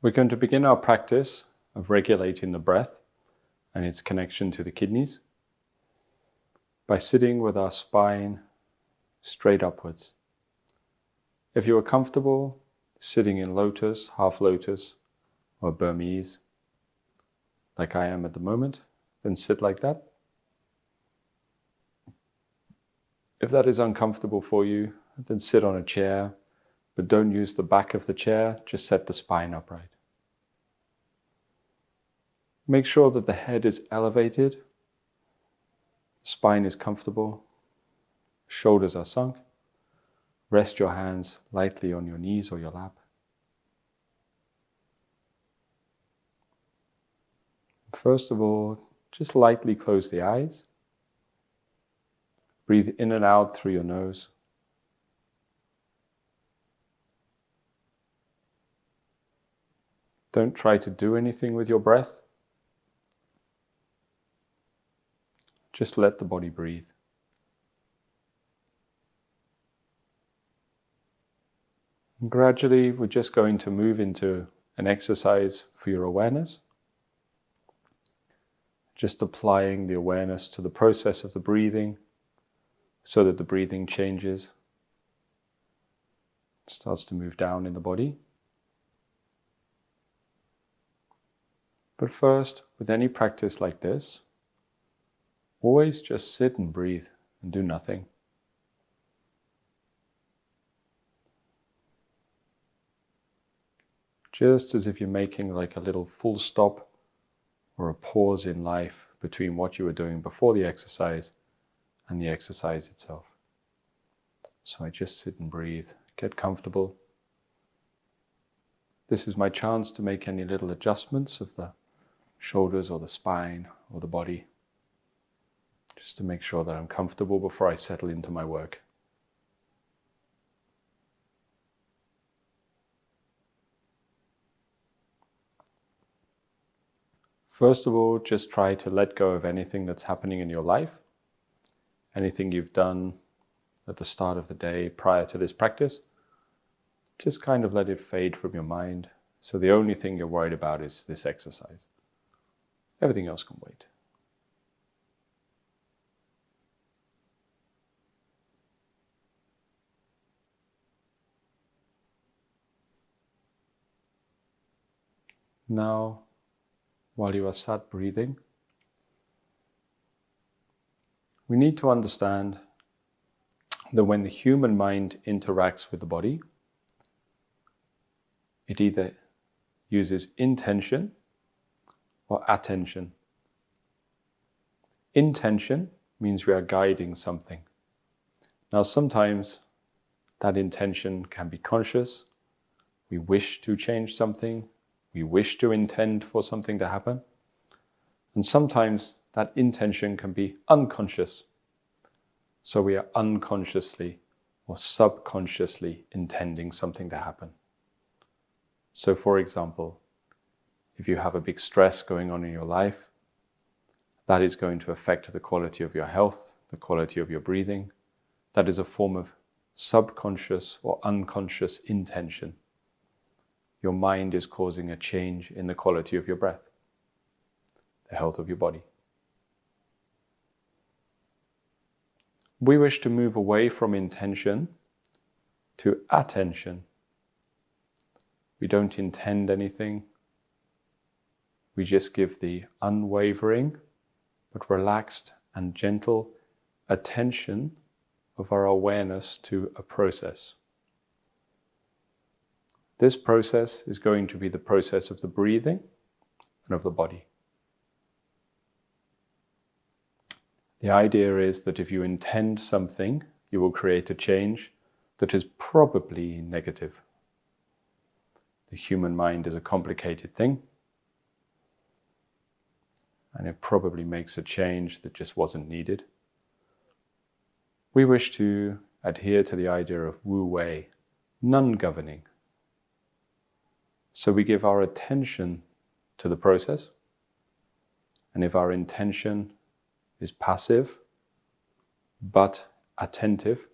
We're going to begin our practice of regulating the breath and its connection to the kidneys by sitting with our spine straight upwards. If you are comfortable sitting in lotus, half lotus, or Burmese, like I am at the moment, then sit like that. If that is uncomfortable for you, then sit on a chair, but don't use the back of the chair, just set the spine upright. Make sure that the head is elevated, the spine is comfortable, shoulders are sunk. Rest your hands lightly on your knees or your lap. First of all, just lightly close the eyes. Breathe in and out through your nose. Don't try to do anything with your breath. Just let the body breathe. And gradually, we're just going to move into an exercise for your awareness. Just applying the awareness to the process of the breathing so that the breathing changes, starts to move down in the body. But first, with any practice like this, always just sit and breathe and do nothing. Just as if you're making like a little full stop or a pause in life between what you were doing before the exercise and the exercise itself. So I just sit and breathe, get comfortable. This is my chance to make any little adjustments of the shoulders or the spine or the body, just to make sure that I'm comfortable before I settle into my work. First of all, just try to let go of anything that's happening in your life, anything you've done at the start of the day prior to this practice. Just kind of let it fade from your mind. So the only thing you're worried about is this exercise. Everything else can wait. Now, while you are sat breathing, we need to understand that when the human mind interacts with the body, it either uses intention or attention. Intention means we are guiding something. Now, sometimes that intention can be conscious. We wish to change something. We wish to intend for something to happen. And sometimes that intention can be unconscious. So we are unconsciously or subconsciously intending something to happen. So for example, if you have a big stress going on in your life, that is going to affect the quality of your health, the quality of your breathing. That is a form of subconscious or unconscious intention. Your mind is causing a change in the quality of your breath, the health of your body. We wish to move away from intention to attention. We don't intend anything. We just give the unwavering but relaxed and gentle attention of our awareness to a process. This process is going to be the process of the breathing and of the body. The idea is that if you intend something, you will create a change that is probably negative. The human mind is a complicated thing, and it probably makes a change that just wasn't needed. We wish to adhere to the idea of Wu Wei, non-governing. So we give our attention to the process, and if our intention is passive but attentive,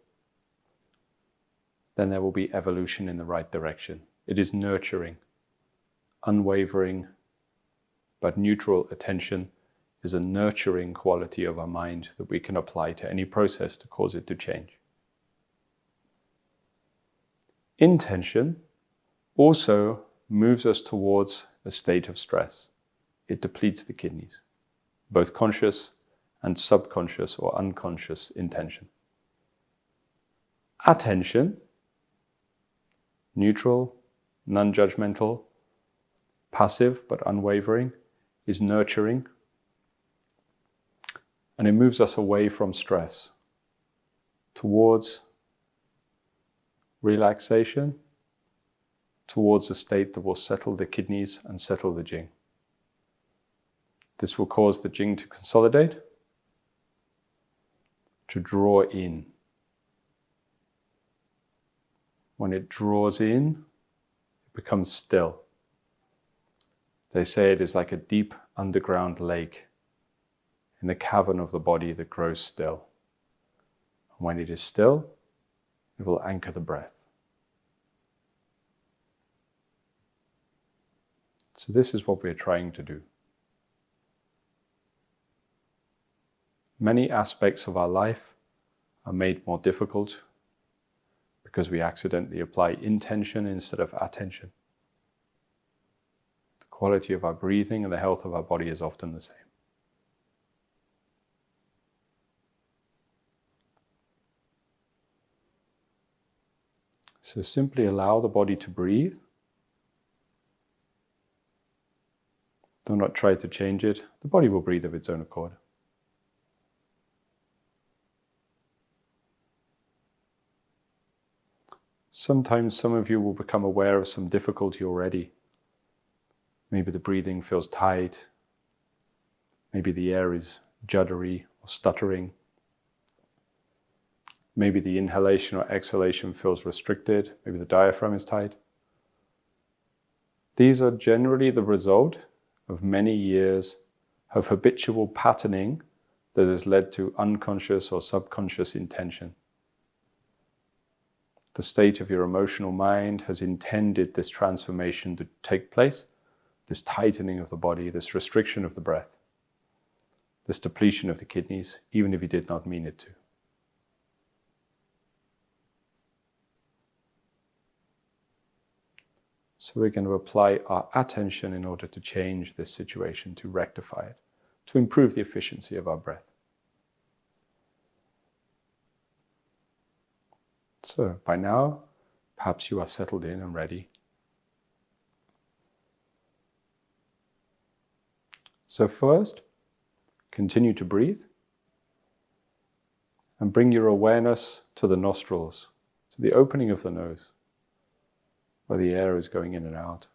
then there will be evolution in the right direction. It is nurturing. unwavering, but neutral attention is a nurturing quality of our mind that we can apply to any process to cause it to change. Intention also moves us towards a state of stress. It depletes the kidneys, both conscious and subconscious or unconscious intention. Attention, neutral, non-judgmental, passive but unwavering, is nurturing, and it moves us away from stress towards relaxation, towards a state that will settle the kidneys and settle the jing. This will cause the jing to consolidate, to draw in. When it draws in, it becomes still. They say it is like a deep underground lake in the cavern of the body that grows still. And when it is still, it will anchor the breath. So this is what we're trying to do. Many aspects of our life are made more difficult because we accidentally apply intention instead of attention. The quality of our breathing and the health of our body is often the same. So simply allow the body to breathe. Do not try to change it. The body will breathe of its own accord. Sometimes some of you will become aware of some difficulty already. Maybe the breathing feels tight. Maybe the air is juddery or stuttering. Maybe the inhalation or exhalation feels restricted. Maybe the diaphragm is tight. These are generally the result of many years of habitual patterning that has led to unconscious or subconscious intention. The state of your emotional mind has intended this transformation to take place, this tightening of the body, this restriction of the breath, this depletion of the kidneys, even if you did not mean it to. So we're going to apply our attention in order to change this situation, to rectify it, to improve the efficiency of our breath. So by now, perhaps you are settled in and ready. So first, continue to breathe and bring your awareness to the nostrils, to the opening of the nose, where the air is going in and out.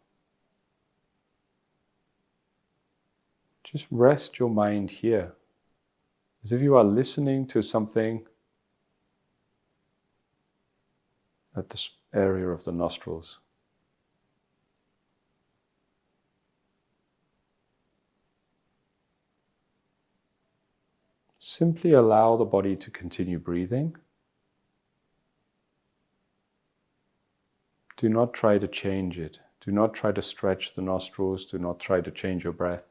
Just rest your mind here, as if you are listening to something at this area of the nostrils. Simply allow the body to continue breathing. Do not try to change it. Do not try to stretch the nostrils. Do not try to change your breath.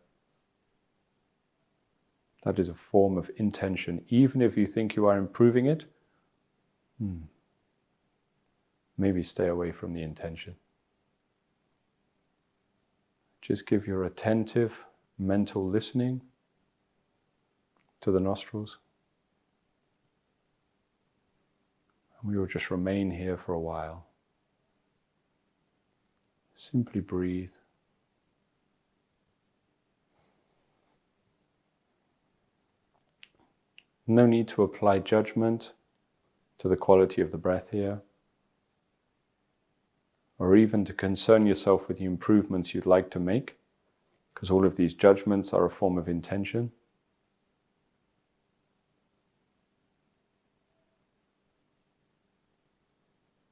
That is a form of intention. Even if you think you are improving it, maybe stay away from the intention. Just give your attentive mental listening to the nostrils. And we will just remain here for a while. Simply breathe. No need to apply judgment to the quality of the breath here, or even to concern yourself with the improvements you'd like to make, because all of these judgments are a form of intention.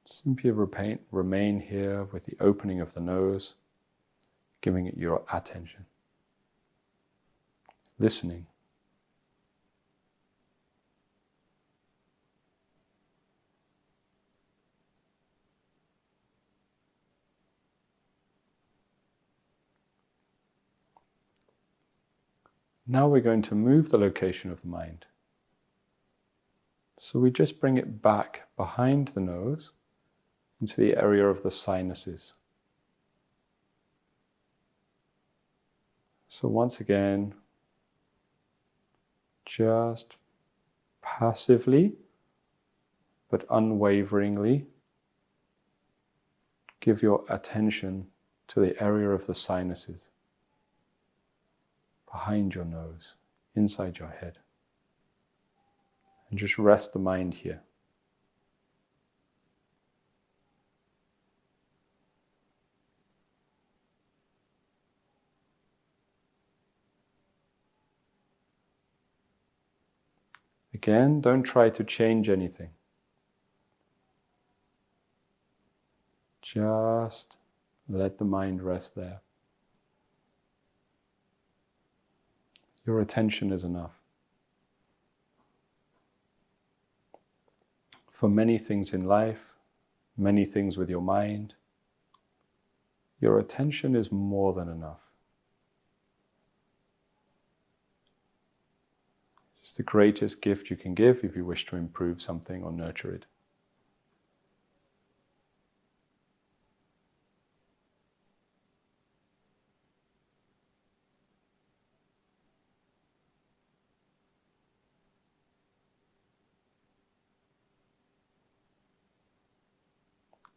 Simply remain here with the opening of the nose, giving it your attention, listening. Now we're going to move the location of the mind. So we just bring it back behind the nose into the area of the sinuses. So once again, just passively but unwaveringly give your attention to the area of the sinuses, behind your nose, inside your head. And just rest the mind here. Again, don't try to change anything. Just let the mind rest there. Your attention is enough. For many things in life, many things with your mind, your attention is more than enough. It's the greatest gift you can give if you wish to improve something or nurture it.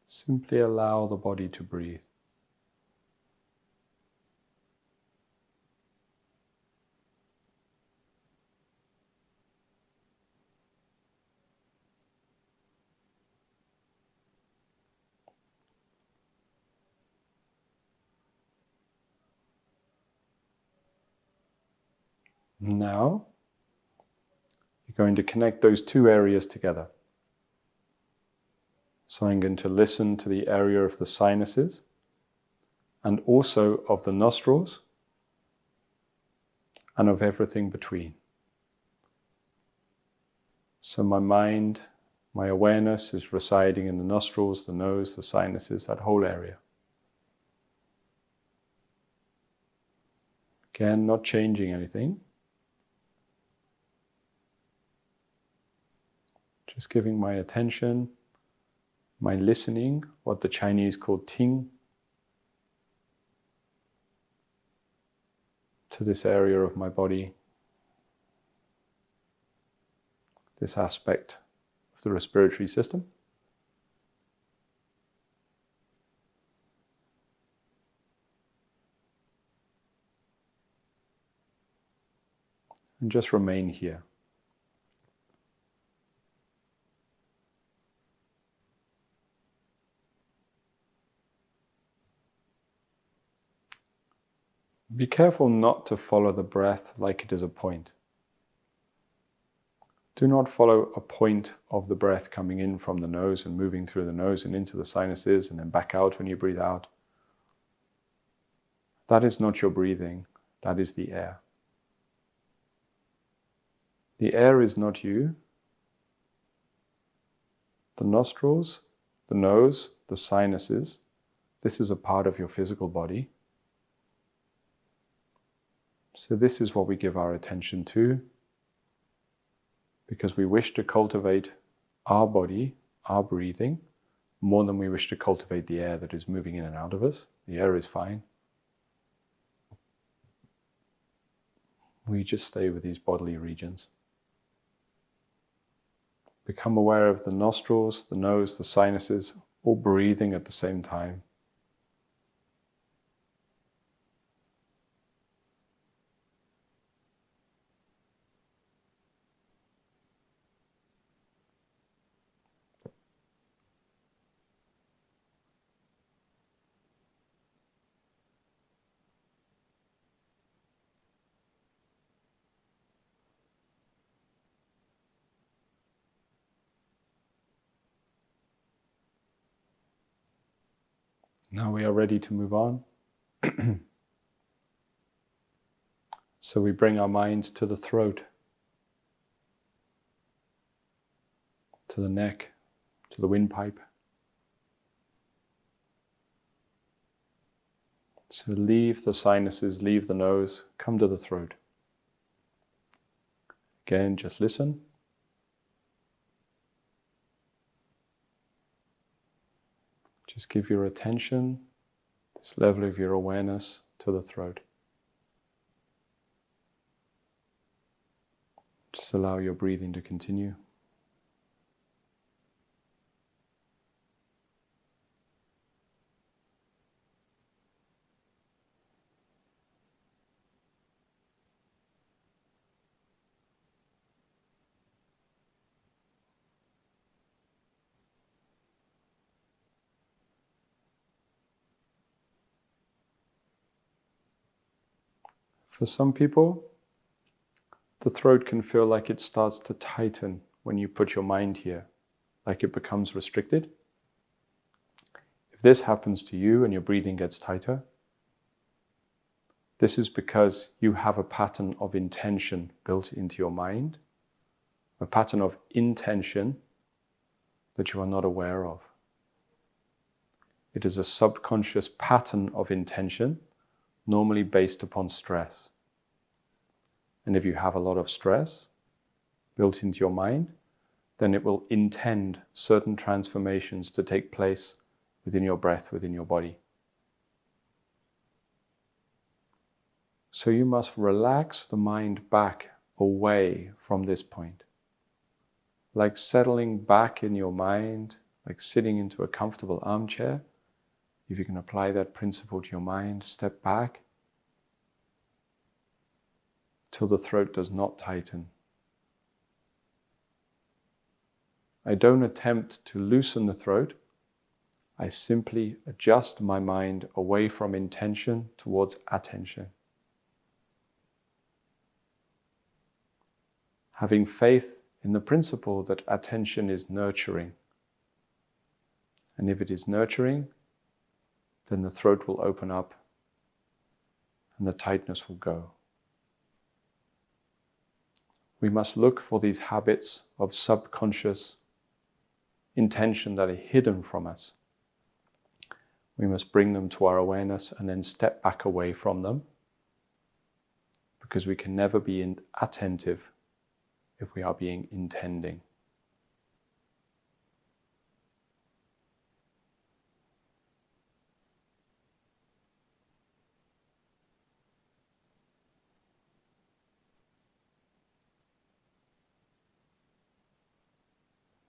Simply allow the body to breathe. Now, you're going to connect those two areas together. So I'm going to listen to the area of the sinuses and also of the nostrils and of everything between. So my mind, my awareness is residing in the nostrils, the nose, the sinuses, that whole area. Again, not changing anything. Just giving my attention, my listening, what the Chinese call ting, to this area of my body, this aspect of the respiratory system. And just remain here. Be careful not to follow the breath like it is a point. Do not follow a point of the breath coming in from the nose and moving through the nose and into the sinuses and then back out when you breathe out. That is not your breathing, that is the air. The air is not you. The nostrils, the nose, the sinuses, this is a part of your physical body. So this is what we give our attention to, because we wish to cultivate our body, our breathing, more than we wish to cultivate the air that is moving in and out of us. The air is fine. We just stay with these bodily regions. Become aware of the nostrils, the nose, the sinuses, all breathing at the same time. Now we are ready to move on. So we bring our minds to the throat, to the neck, to the windpipe. So leave the sinuses, leave the nose, come to the throat. Again, just listen. Just give your attention, this level of your awareness, to the throat. Just allow your breathing to continue. For some people, the throat can feel like it starts to tighten when you put your mind here, like it becomes restricted. If this happens to you and your breathing gets tighter, this is because you have a pattern of intention built into your mind, a pattern of intention that you are not aware of. It is a subconscious pattern of intention, normally based upon stress. And if you have a lot of stress built into your mind, then it will intend certain transformations to take place within your breath, within your body. So you must relax the mind back away from this point. Like settling back in your mind, like sitting into a comfortable armchair. If you can apply that principle to your mind, step back till the throat does not tighten. I don't attempt to loosen the throat. I simply adjust my mind away from intention towards attention. Having faith in the principle that attention is nurturing. And if it is nurturing, then the throat will open up and the tightness will go. We must look for these habits of subconscious intention that are hidden from us. We must bring them to our awareness and then step back away from them, because we can never be attentive if we are being intending.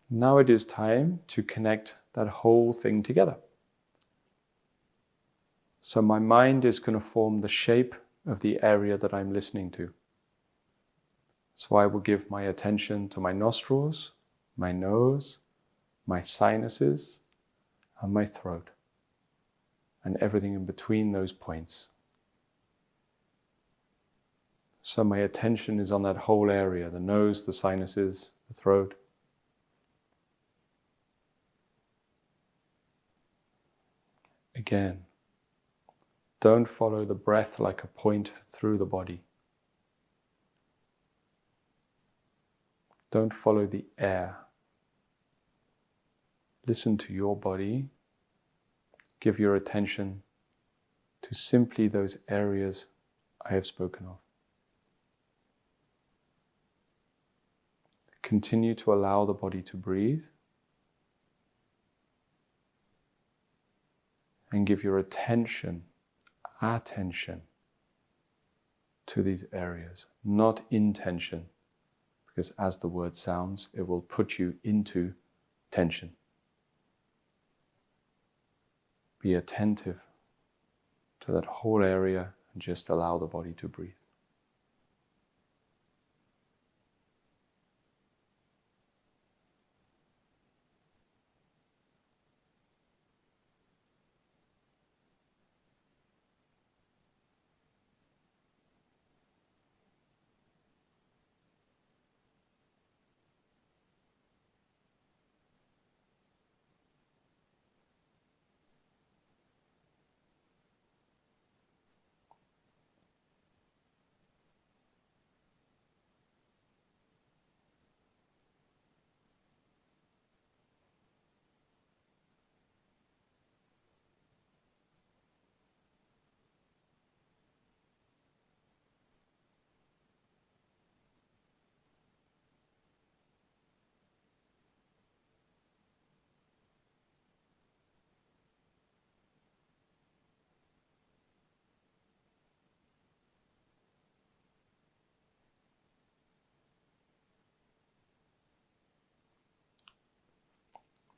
Now it is time to connect that whole thing together. So my mind is going to form the shape of the area that I'm listening to. So I will give my attention to my nostrils, my nose, my sinuses, and my throat, and everything in between those points. So my attention is on that whole area, the nose, the sinuses, the throat. Again, don't follow the breath like a point through the body. Don't follow the air. Listen to your body. Give your attention to simply those areas I have spoken of. Continue to allow the body to breathe. And give your attention to these areas, not intention, because as the word sounds, it will put you into tension. Be attentive to that whole area and just allow the body to breathe.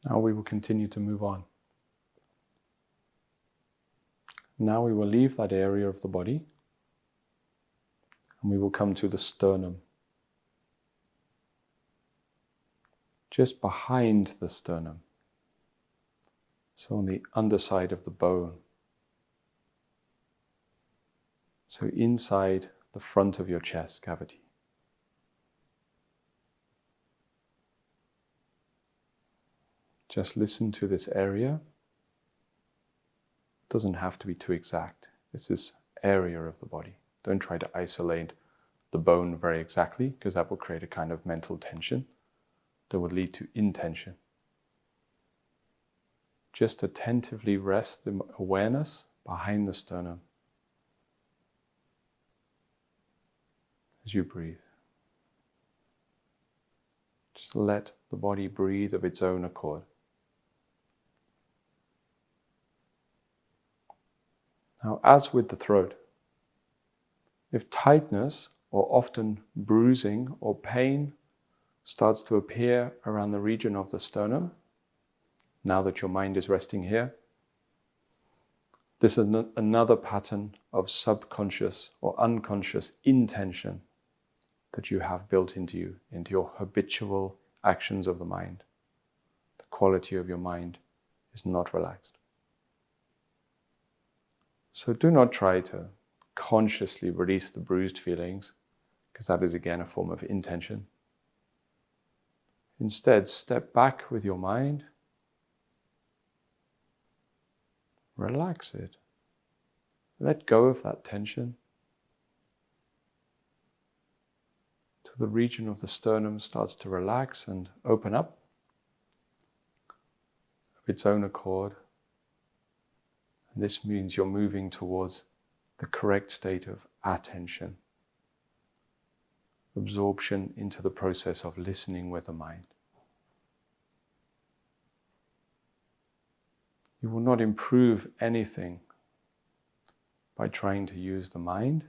Now we will continue to move on. Now we will leave that area of the body and we will come to the sternum. Just behind the sternum, so on the underside of the bone, so inside the front of your chest cavity. Just listen to this area. It doesn't have to be too exact. It's this area of the body. Don't try to isolate the bone very exactly, because that will create a kind of mental tension that would lead to intention. Just attentively rest the awareness behind the sternum as you breathe. Just let the body breathe of its own accord. Now, as with the throat, if tightness or often bruising or pain starts to appear around the region of the sternum, now that your mind is resting here, this is another pattern of subconscious or unconscious intention that you have built into you, into your habitual actions of the mind. The quality of your mind is not relaxed. So do not try to consciously release the bruised feelings, because that is again a form of intention. Instead, step back with your mind, relax it, let go of that tension, till the region of the sternum starts to relax and open up of its own accord. And this means you're moving towards the correct state of attention, absorption into the process of listening with the mind. You will not improve anything by trying to use the mind.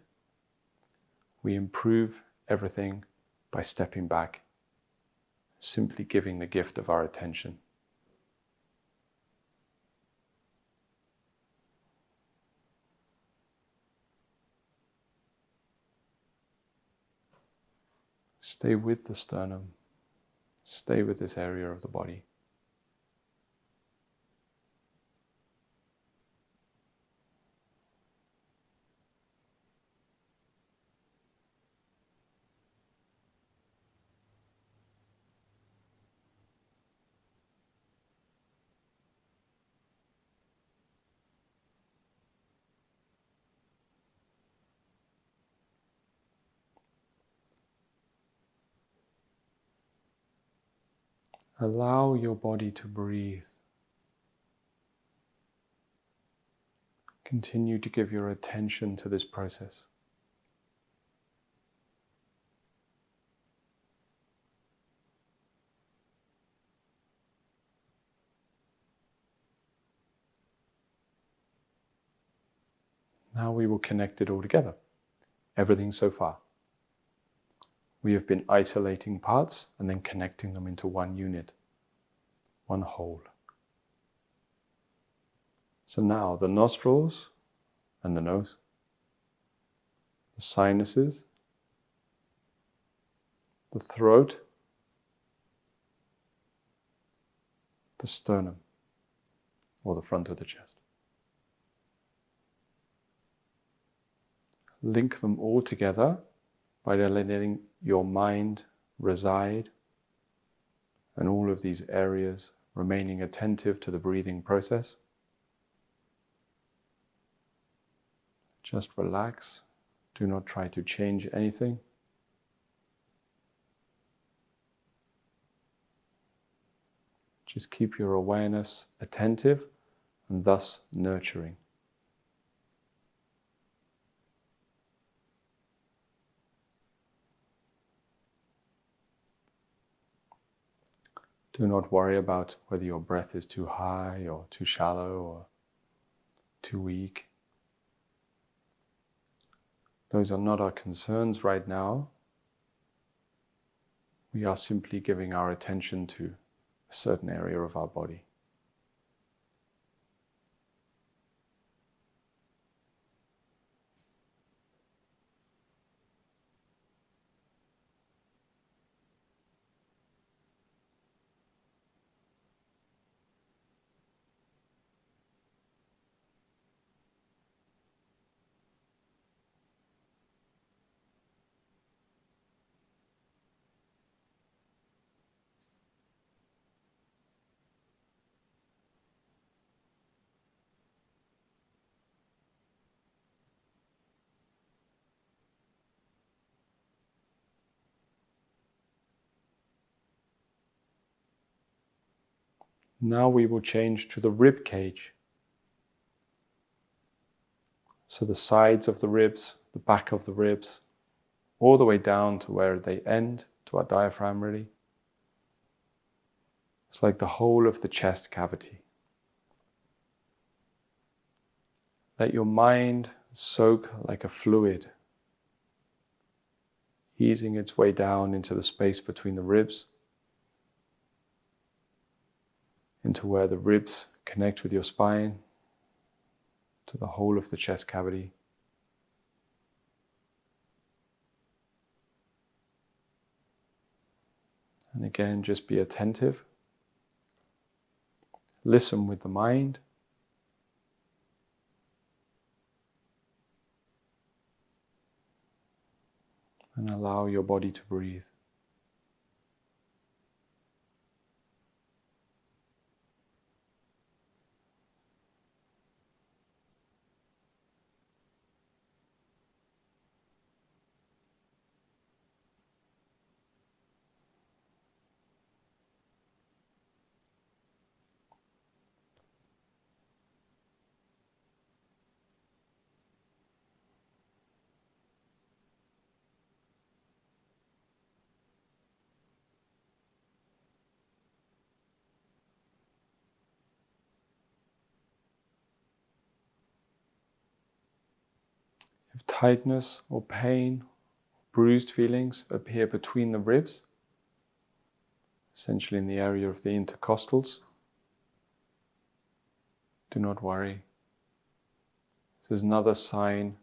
We improve everything by stepping back, simply giving the gift of our attention. Stay with the sternum. Stay with this area of the body. Allow your body to breathe. Continue to give your attention to this process. Now we will connect it all together. Everything so far. We have been isolating parts and then connecting them into one unit, one whole. So now the nostrils and the nose, the sinuses, the throat, the sternum, or the front of the chest. Link them all together by letting your mind reside in all of these areas, remaining attentive to the breathing process. Just relax. Do not try to change anything. Just keep your awareness attentive and thus nurturing. Do not worry about whether your breath is too high or too shallow or too weak. Those are not our concerns right now. We are simply giving our attention to a certain area of our body. Now we will change to the rib cage. So the sides of the ribs, the back of the ribs, all the way down to where they end, to our diaphragm really. It's like the whole of the chest cavity. Let your mind soak like a fluid, easing its way down into the space between the ribs, into where the ribs connect with your spine, to the whole of the chest cavity. And again, just be attentive. Listen with the mind. And allow your body to breathe. If tightness or pain, bruised feelings appear between the ribs, essentially in the area of the intercostals, do not worry. This is another sign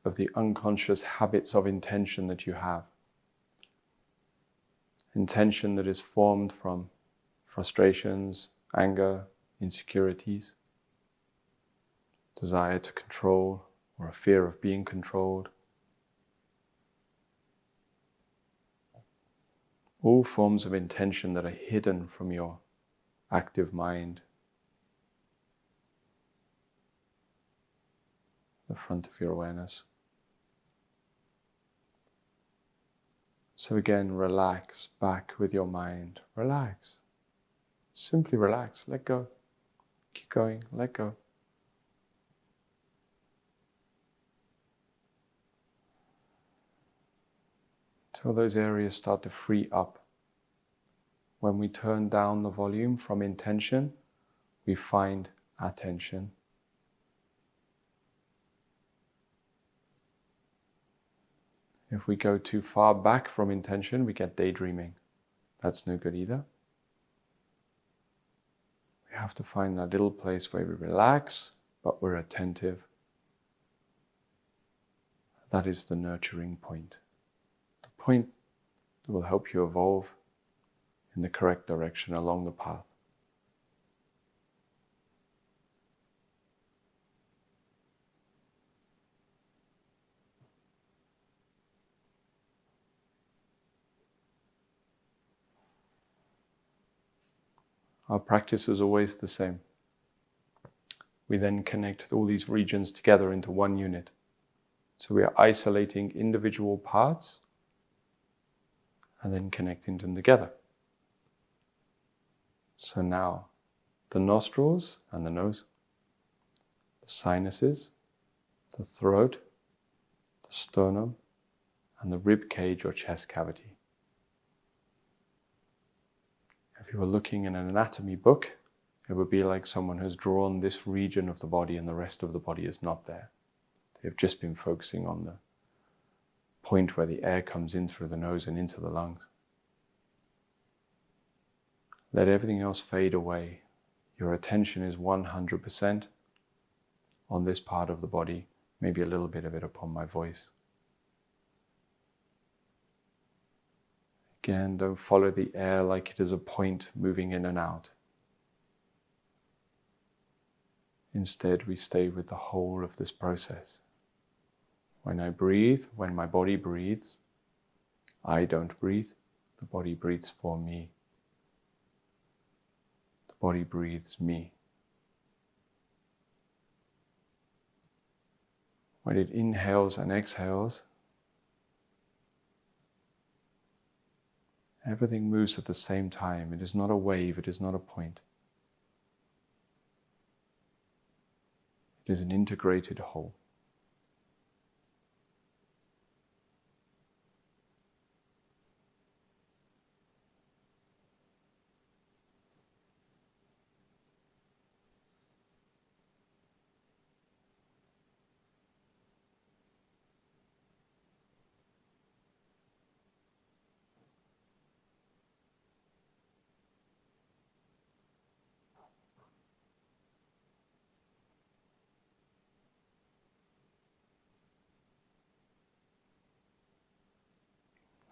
of the unconscious habits of intention that you have. Intention that is formed from frustrations, anger, insecurities, desire to control, or a fear of being controlled. All forms of intention that are hidden from your active mind, the front of your awareness. So again, relax back with your mind. Relax. Simply relax. Let go. Keep going. Let go. Till those areas start to free up. When we turn down the volume from intention, we find attention. If we go too far back from intention, we get daydreaming. That's no good either. We have to find that little place where we relax, but we're attentive. That is the nurturing point. The point that will help you evolve in the correct direction along the path. Our practice is always the same. We then connect all these regions together into one unit. So we are isolating individual parts and then connecting them together. So now, the nostrils and the nose, the sinuses, the throat, the sternum, and the rib cage or chest cavity. If you were looking in an anatomy book, it would be like someone has drawn this region of the body and the rest of the body is not there. They've just been focusing on the point where the air comes in through the nose and into the lungs. Let everything else fade away. Your attention is 100% on this part of the body, maybe a little bit of it upon my voice. Again, don't follow the air like it is a point moving in and out. Instead, we stay with the whole of this process. When I breathe, when my body breathes, I don't breathe, the body breathes for me. The body breathes me. When it inhales and exhales, everything moves at the same time. It is not a wave, it is not a point. It is an integrated whole.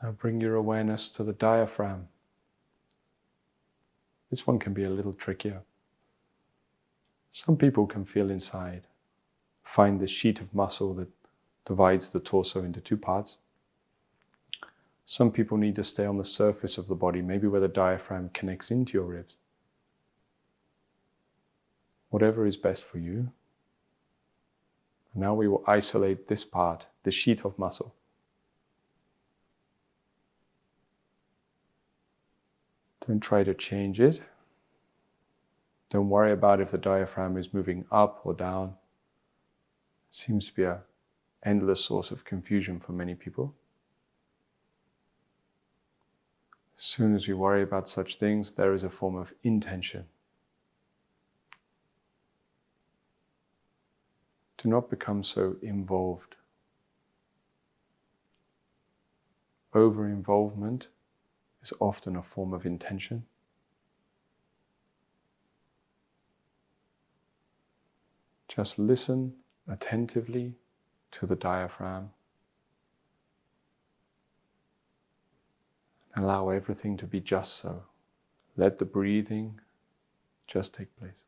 Now bring your awareness to the diaphragm. This one can be a little trickier. Some people can feel inside, find this sheet of muscle that divides the torso into two parts. Some people need to stay on the surface of the body, maybe where the diaphragm connects into your ribs. Whatever is best for you. Now we will isolate this part, the sheet of muscle. Don't try to change it. Don't worry about if the diaphragm is moving up or down. It seems to be an endless source of confusion for many people. As soon as we worry about such things, there is a form of intention. Do not become so involved. Over-involvement is often a form of intention. Just listen attentively to the diaphragm. Allow everything to be just so. Let the breathing just take place.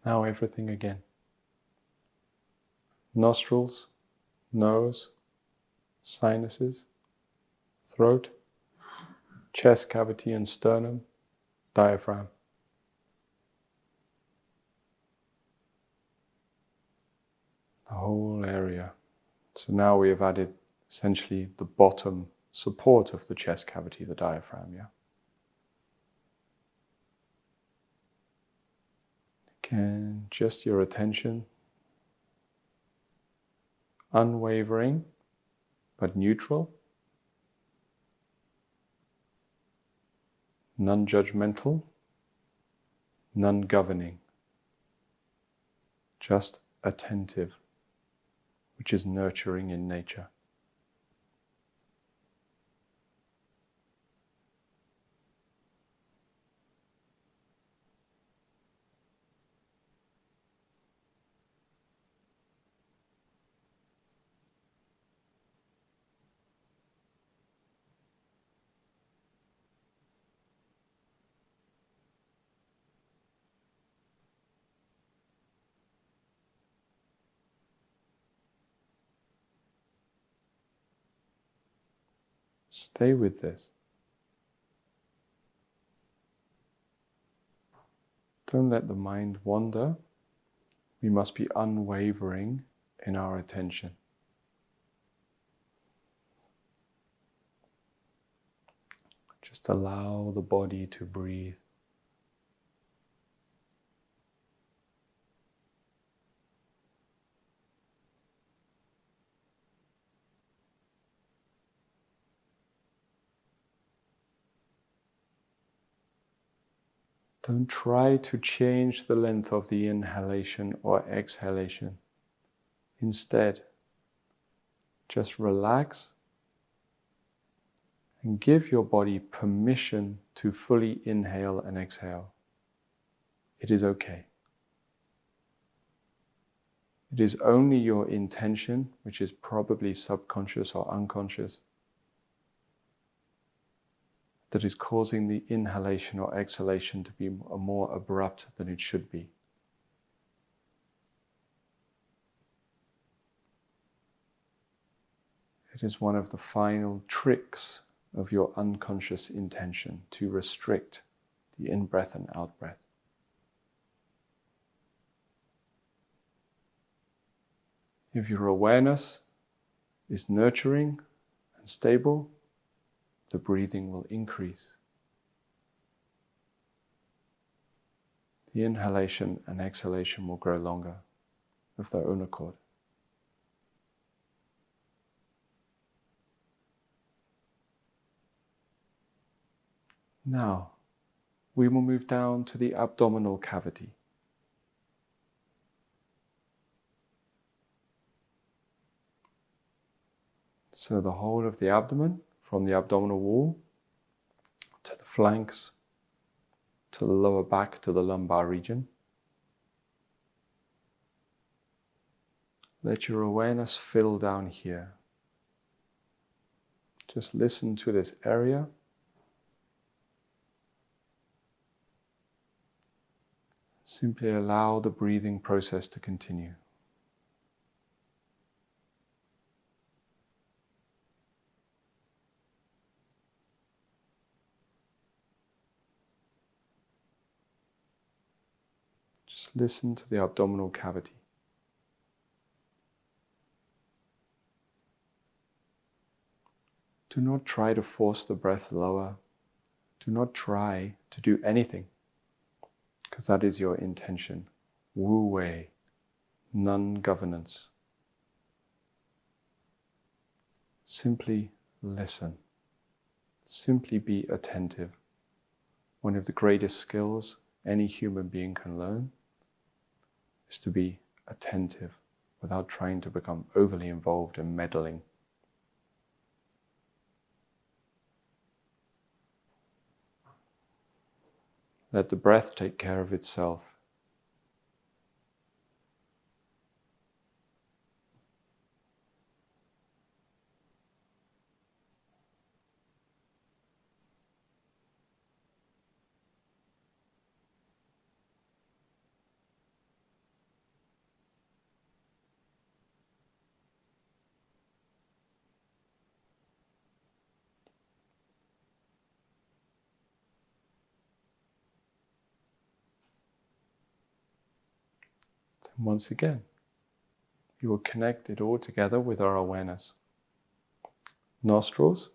Now everything again. Nostrils, nose, sinuses, throat, chest cavity and sternum, diaphragm. The whole area. So now we have added essentially the bottom support of the chest cavity, the diaphragm, yeah? Again, just your attention, unwavering but neutral, non-judgmental, non-governing, just attentive, which is nurturing in nature. Stay with this. Don't let the mind wander. We must be unwavering in our attention. Just allow the body to breathe. Don't try to change the length of the inhalation or exhalation. Instead, just relax and give your body permission to fully inhale and exhale. It is okay. It is only your intention, which is probably subconscious or unconscious, that is causing the inhalation or exhalation to be more abrupt than it should be. It is one of the final tricks of your unconscious intention to restrict the in-breath and out-breath. If your awareness is nurturing and stable, the breathing will increase. The inhalation and exhalation will grow longer of their own accord. Now, we will move down to the abdominal cavity. So the whole of the abdomen, from the abdominal wall to the flanks, to the lower back, to the lumbar region. Let your awareness fill down here. Just listen to this area. Simply allow the breathing process to continue. Just listen to the abdominal cavity. Do not try to force the breath lower. Do not try to do anything, because that is your intention. Wu Wei, non-governance. Simply listen. Simply be attentive. One of the greatest skills any human being can learn is to be attentive without trying to become overly involved and meddling. Let the breath take care of itself. Once again, you will connect it all together with our awareness. Nostrils,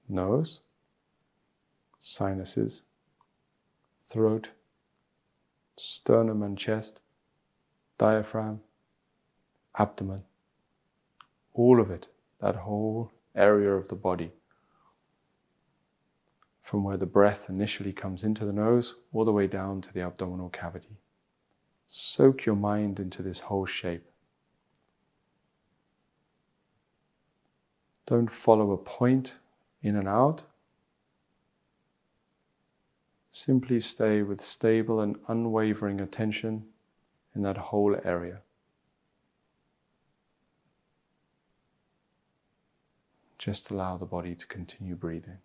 nose, sinuses, throat, sternum and chest, diaphragm, abdomen. All of it, that whole area of the body. From where the breath initially comes into the nose, all the way down to the abdominal cavity. Soak your mind into this whole shape. Don't follow a point in and out. Simply stay with stable and unwavering attention in that whole area. Just allow the body to continue breathing.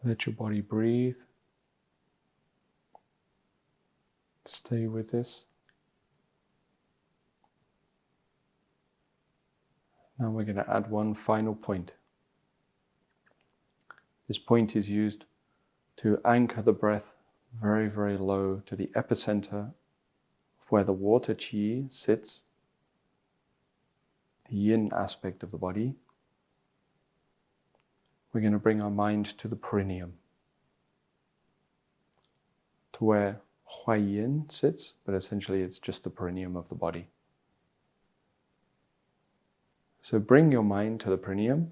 Let your body breathe. Stay with this. Now we're going to add one final point. This point is used to anchor the breath very, very low to the epicenter of where the water qi sits, the yin aspect of the body. We're going to bring our mind to the perineum, to where Huai Yin sits, but essentially it's just the perineum of the body. So bring your mind to the perineum.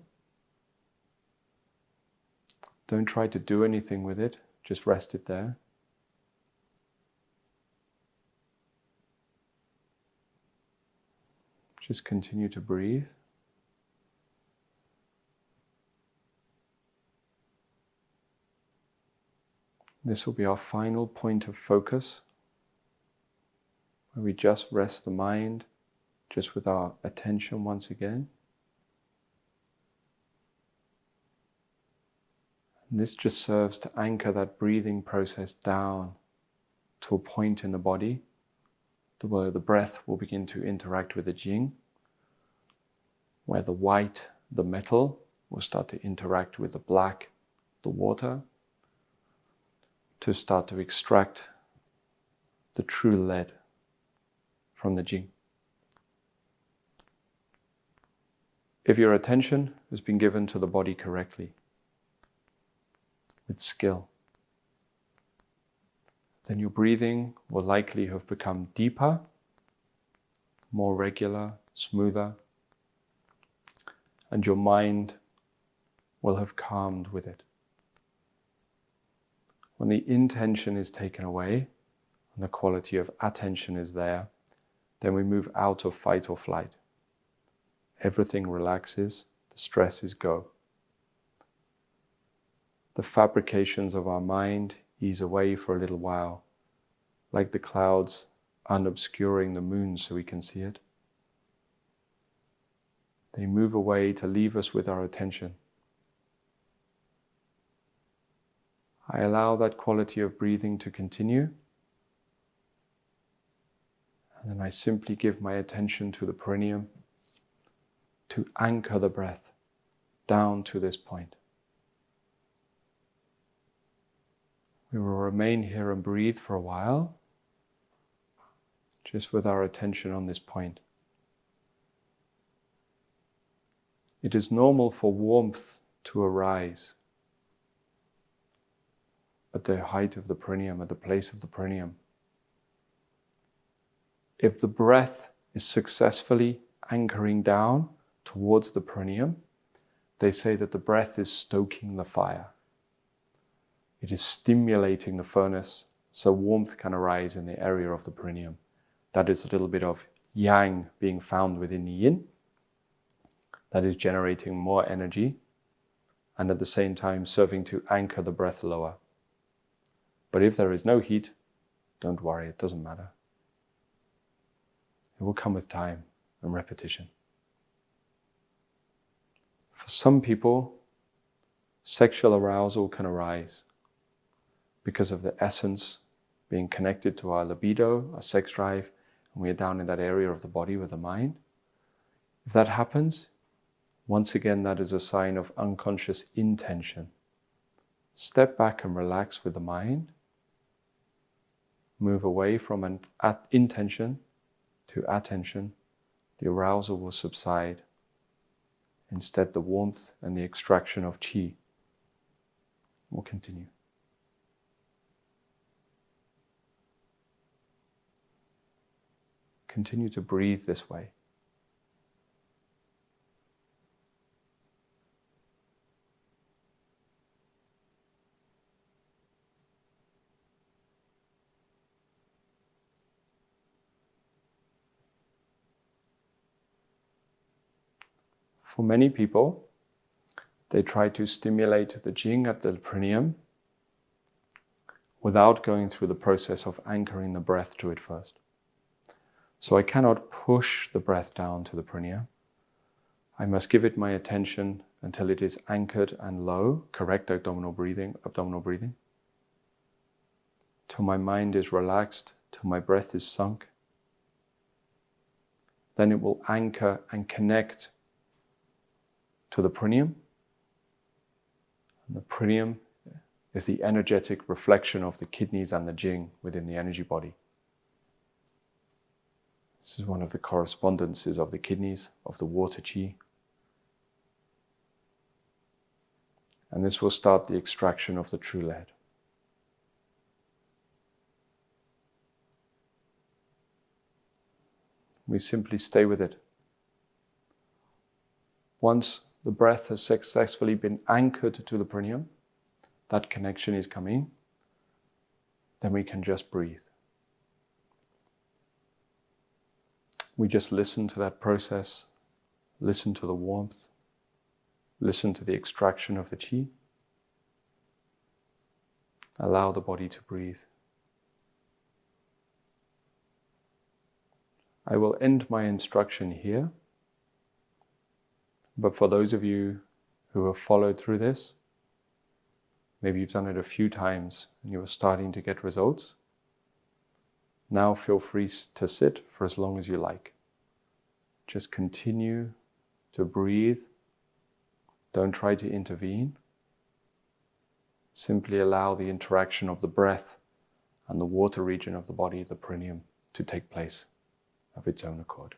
Don't try to do anything with it, just rest it there. Just continue to breathe. This will be our final point of focus, where we just rest the mind, just with our attention once again. And this just serves to anchor that breathing process down to a point in the body where the breath will begin to interact with the Jing, where the white, the metal, will start to interact with the black, the water, to start to extract the true lead from the Jing. If your attention has been given to the body correctly, with skill, then your breathing will likely have become deeper, more regular, smoother, and your mind will have calmed with it. When the intention is taken away and the quality of attention is there, then we move out of fight or flight. Everything relaxes, the stresses go. The fabrications of our mind ease away for a little while, like the clouds unobscuring the moon so we can see it. They move away to leave us with our attention. I allow that quality of breathing to continue, and then I simply give my attention to the perineum to anchor the breath down to this point. We will remain here and breathe for a while, just with our attention on this point. It is normal for warmth to arise at the height of the perineum, at the place of the perineum. If the breath is successfully anchoring down towards the perineum, they say that the breath is stoking the fire. It is stimulating the furnace so warmth can arise in the area of the perineum. That is a little bit of yang being found within the yin. That is generating more energy and at the same time serving to anchor the breath lower. But if there is no heat, don't worry, it doesn't matter. It will come with time and repetition. For some people, sexual arousal can arise because of the essence being connected to our libido, our sex drive, and we are down in that area of the body with the mind. If that happens, once again, that is a sign of unconscious intention. Step back and relax with the mind. Move away from an intention to attention. The arousal will subside. Instead, the warmth and the extraction of qi will continue. Continue to breathe this way. For many people, they try to stimulate the Jing at the perineum without going through the process of anchoring the breath to it first. So I cannot push the breath down to the perineum. I must give it my attention until it is anchored and low, correct abdominal breathing, till my mind is relaxed, till my breath is sunk. Then it will anchor and connect to the perineum. And the perineum is the energetic reflection of the kidneys and the jing within the energy body. This is one of the correspondences of the kidneys, of the water chi. And this will start the extraction of the true lead. We simply stay with it. Once the breath has successfully been anchored to the perineum, that connection is coming, then we can just breathe. We just listen to that process, listen to the warmth, listen to the extraction of the chi. Allow the body to breathe. I will end my instruction here, but for those of you who have followed through this, maybe you've done it a few times and you are starting to get results, now feel free to sit for as long as you like. Just continue to breathe. Don't try to intervene. Simply allow the interaction of the breath and the water region of the body, the perineum, to take place of its own accord.